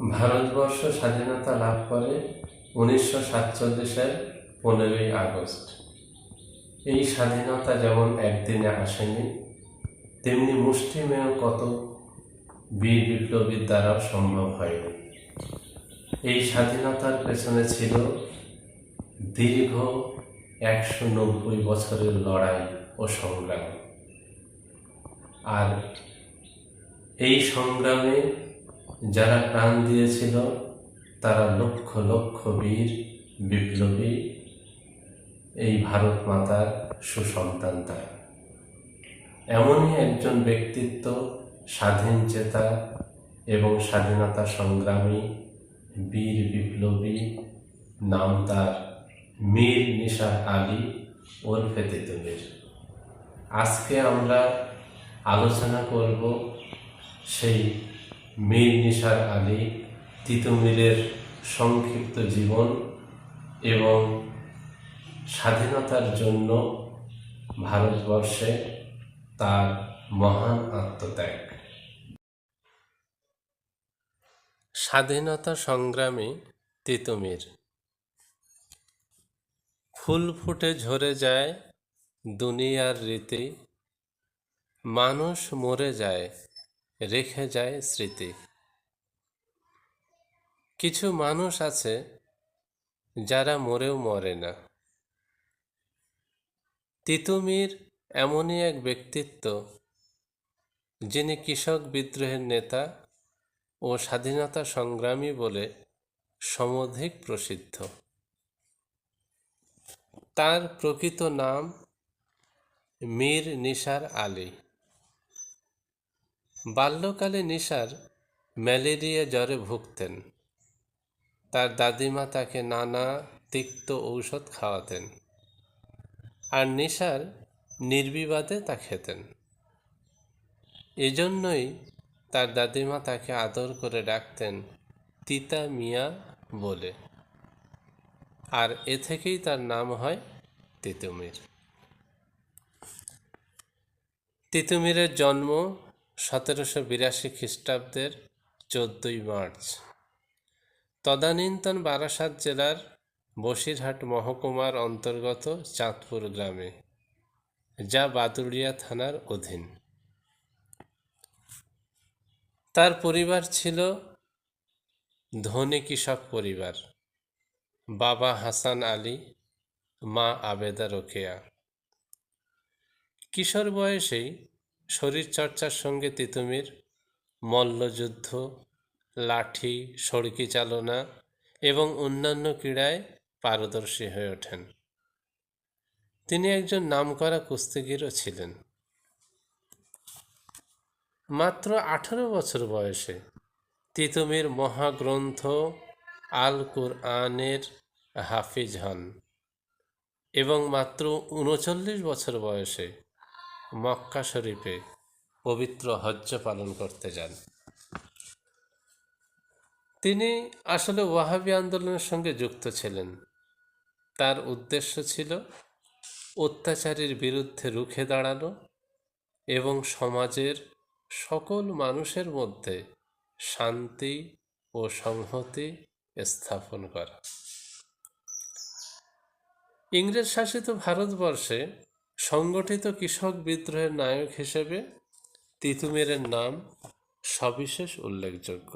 ভারতবর্ষ স্বাধীনতা লাভ করে 1947-এর 15ই আগস্ট। এই স্বাধীনতা যেমন একদিনে আসেনি, তেমনি মুষ্টিমেয় কত বীর বিপ্লবীর দ্বারা সম্ভব হয়নি। এই স্বাধীনতার পেছনে ছিল দীর্ঘ 190 বছরের লড়াই ও সংগ্রাম। আর এই সংগ্রামে যারা প্রাণ দিয়েছিল তারা লক্ষ লক্ষ বীর বিপ্লবী, এই ভারত মাতার সুসন্তান। তারা এমনই একজন ব্যক্তিত্ব, স্বাধীন চেতা এবং স্বাধীনতা সংগ্রামী বীর বিপ্লবী, নাম তার মীর নিসার আলী ওরফে তিতুমীর। আজকে আমরা আলোচনা করব সেই মীর নিসার আলী তিতুমীরের সংক্ষিপ্ত জীবন এবং স্বাধীনতার জন্য ভারতবর্ষে তার মহান আত্মত্যাগ। স্বাধীনতা সংগ্রামী তিতুমীর। ফুল ফুটে ঝরে যায় দুনিয়ার রীতি, মানুষ মরে যায় রেখে যায় স্মৃতি। কিছু মানুষ আছে যারা মরেও মরে না। তিতুমীর এমনই এক ব্যক্তিত্ব যিনি কৃষক বিদ্রোহের নেতা ও স্বাধীনতা সংগ্রামী বলে সমধিক প্রসিদ্ধ। তার প্রকৃত নাম মীর নিসার আলী। বাল্যকালে নিসার ম্যালেরিয়া জ্বরে ভুগতেন। তার দাদিমা তাকে নানা তিক্ত ঔষধ খাওয়াতেন, আর নিসার নির্বিবাদে তা খেতেন। এজন্যই তার দাদিমা তাকে আদর করে ডাকতেন তিতা মিয়া বলে, আর এ থেকেই তার নাম হয় তিতুমীর। তিতুমীরের জন্ম 1782 খ্রিস্টাব্দের 14ই মার্চ তদানীন্তন বারাসাত জেলার বসিরহাট মহকুমার অন্তর্গত চাঁদপুর গ্রামে, যা বাদুড়িয়া থানার অধীন। তার পরিবার ছিল ধনী কৃষক পরিবার। বাবা হাসান আলী, মা আবেদা রোকেয়া। কিশোর বয়সেই শরীরচর্চার সঙ্গে তিতুমীর মল্লযুদ্ধ, লাঠি, সড়কি চালনা এবং অন্যান্য ক্রীড়ায় পারদর্শী হয়ে ওঠেন। তিনি একজন নামকরা কুস্তিগীরও ছিলেন। মাত্র 18 বছর বয়সে তিতুমীর মহাগ্রন্থ আল কুরআনের হাফিজ হন এবং মাত্র 39 বছর বয়সে মক্কা শরীফে পবিত্র হজ্জ পালন করতে যান। তিনি আসলে ওয়াহাবি আন্দোলনের সঙ্গে যুক্ত ছিলেন। তার উদ্দেশ্য ছিল অত্যাচারীর বিরুদ্ধে রুখে দাঁড়ানো এবং সমাজের সকল মানুষের মধ্যে শান্তি ও সংহতি স্থাপন করা। ইংরেজ শাসিত ভারতবর্ষে সংগঠিত কৃষক বিদ্রোহের নায়ক হিসেবে তিতুমীরের নাম সবিশেষ উল্লেখযোগ্য।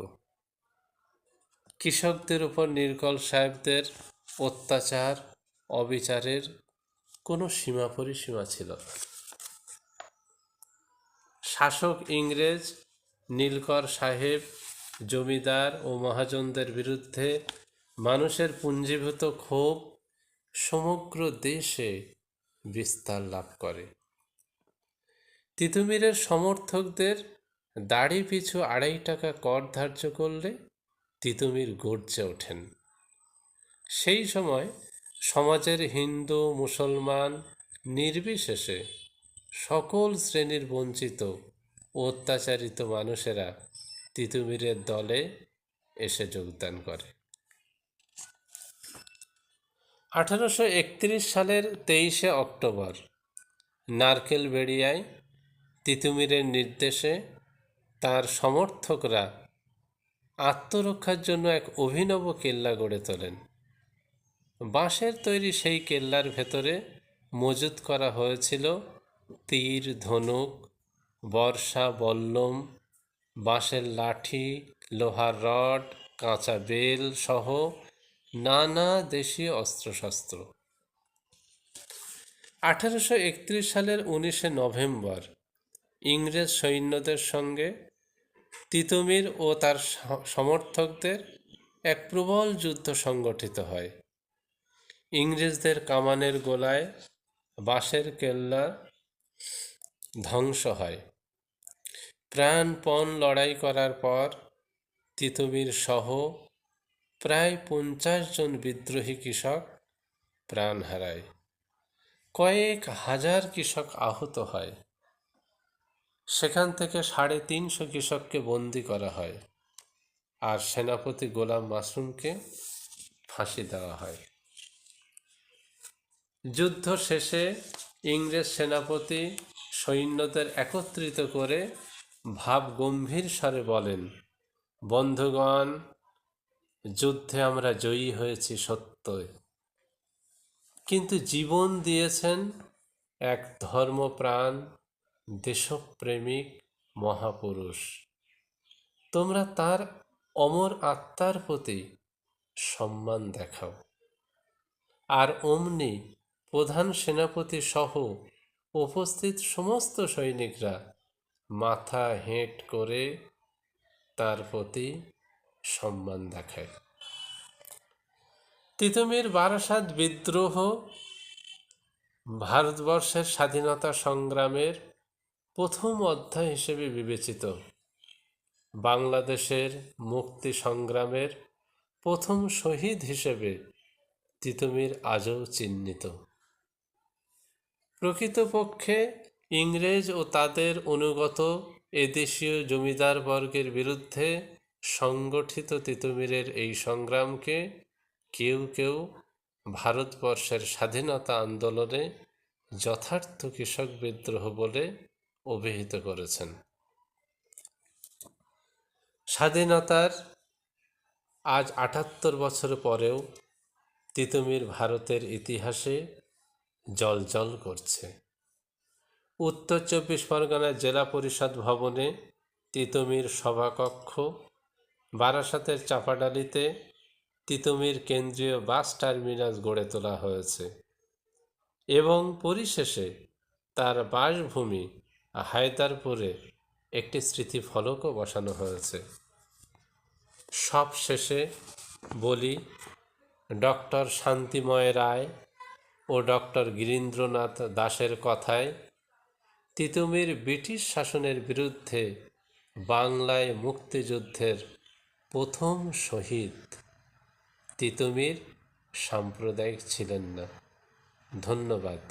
কৃষকদের উপর নীলকর সাহেবদের অত্যাচার অবিচারের কোনো সীমা পরিসীমা ছিল না। শাসক ইংরেজ নীলকর সাহেব, জমিদার ও মহাজনদের বিরুদ্ধে মানুষের পুঞ্জীভূত ক্ষোভ সমগ্র দেশে বিস্তার লাভ করে। তিতুমীরের সমর্থকদের দাড়ি পিছু 2.5 টাকা কর ধার্য করলে তিতুমীর গর্জে ওঠেন। সেই সময় সমাজের হিন্দু মুসলমান নির্বিশেষে সকল শ্রেণীর বঞ্চিত ও অত্যাচারিত মানুষেরা তিতুমীরের দলে এসে যোগদান করে। 1831 সালের 23শে অক্টোবর নারকেলবেড়িয়ায় তিতুমীরের নির্দেশে তার সমর্থকরা আত্মরক্ষার জন্য এক অভিনব কেল্লা গড়ে তোলেন। বাঁশের তৈরি সেই কেল্লার ভেতরে মজুত করা হয়েছিল তীর, ধনুক, বর্ষা, বল্লম, বাঁশের লাঠি, লোহার রড, কাঁচা বেল সহ নানা দেশীয় অস্ত্রশস্ত্র। 1831 সালের 19 নভেম্বর ইংরেজ সৈন্যদের সঙ্গে তিতুমীর ও তার সমর্থকদের এক প্রবল যুদ্ধ সংগঠিত হয়। ইংরেজদের কামানের গোলায় বাঁশের কেল্লা ধ্বংস হয়। প্রাণপণ লড়াই করার পর তিতুমীর সহ প্রায় 50 জন বিদ্রোহী কৃষক প্রাণ হারায়। কয়েক হাজার কৃষক আহত হয়। সেখান থেকে 350 কৃষককে বন্দি করা হয় আর সেনাপতি গোলাম মাসুমকে ফাঁসি দেওয়া হয়। যুদ্ধ শেষে ইংরেজ সেনাপতি সৈন্যদের একত্রিত করে ভাবগম্ভীর স্বরে বলেন, বন্ধুগণ, যুদ্ধে আমরা জয়ী হয়েছি সত্যই, কিন্তু জীবন দিয়েছেন এক ধর্মপ্রাণ দেশপ্রেমিক মহাপুরুষ। তোমরা তার অমর আত্মার প্রতি সম্মান দেখাও। আর অমনি প্রধান সেনাপতি সহ উপস্থিত সমস্ত সৈনিকরা মাথা হেঁট করে তার প্রতি সম্মান দেখায়। তিতুমীর বারাসাত বিদ্রোহ ভারতবর্ষের স্বাধীনতা সংগ্রামের প্রথম অধ্যায় হিসেবে বিবেচিত। বাংলাদেশের মুক্তি সংগ্রামের প্রথম শহীদ হিসেবে তিতুমীর আজও চিহ্নিত। প্রকৃতপক্ষে ইংরেজ ও তাদের অনুগত এদেশীয় জমিদার বর্গের বিরুদ্ধে সংগঠিত তিতুমীরের এই সংগ্রামকে কেউ কেউ ভারতবর্ষের স্বাধীনতা আন্দোলনে যথার্থ কৃষক বিদ্রোহ বলে অভিহিত করেছেন। স্বাধীনতার আজ 78 বছর পরেও তিতুমীর ভারতের ইতিহাসে জ্বলজ্বল করছে। উত্তর 24 পরগনার জেলা পরিষদ ভবনে তিতুমীর সভাকক্ষ, বারাসাতের চাপাডালিতে তিতুমীর কেন্দ্রীয় বাস টার্মিনাস গড়ে তোলা হয়েছে এবং পরিশেষে তার বাসভূমি হায়দারপুরে একটি স্মৃতিফলকও বসানো হয়েছে। সব শেষে বলি, ডক্টর শান্তিময় রায় ও ডক্টর গিরীন্দ্রনাথ দাসের কথায় তিতুমীর ব্রিটিশ শাসনের বিরুদ্ধে বাংলায় মুক্তিযুদ্ধের প্রথম শহীদ। তিতুমীর সাম্প্রদায়িক ছিলেন না। ধন্যবাদ।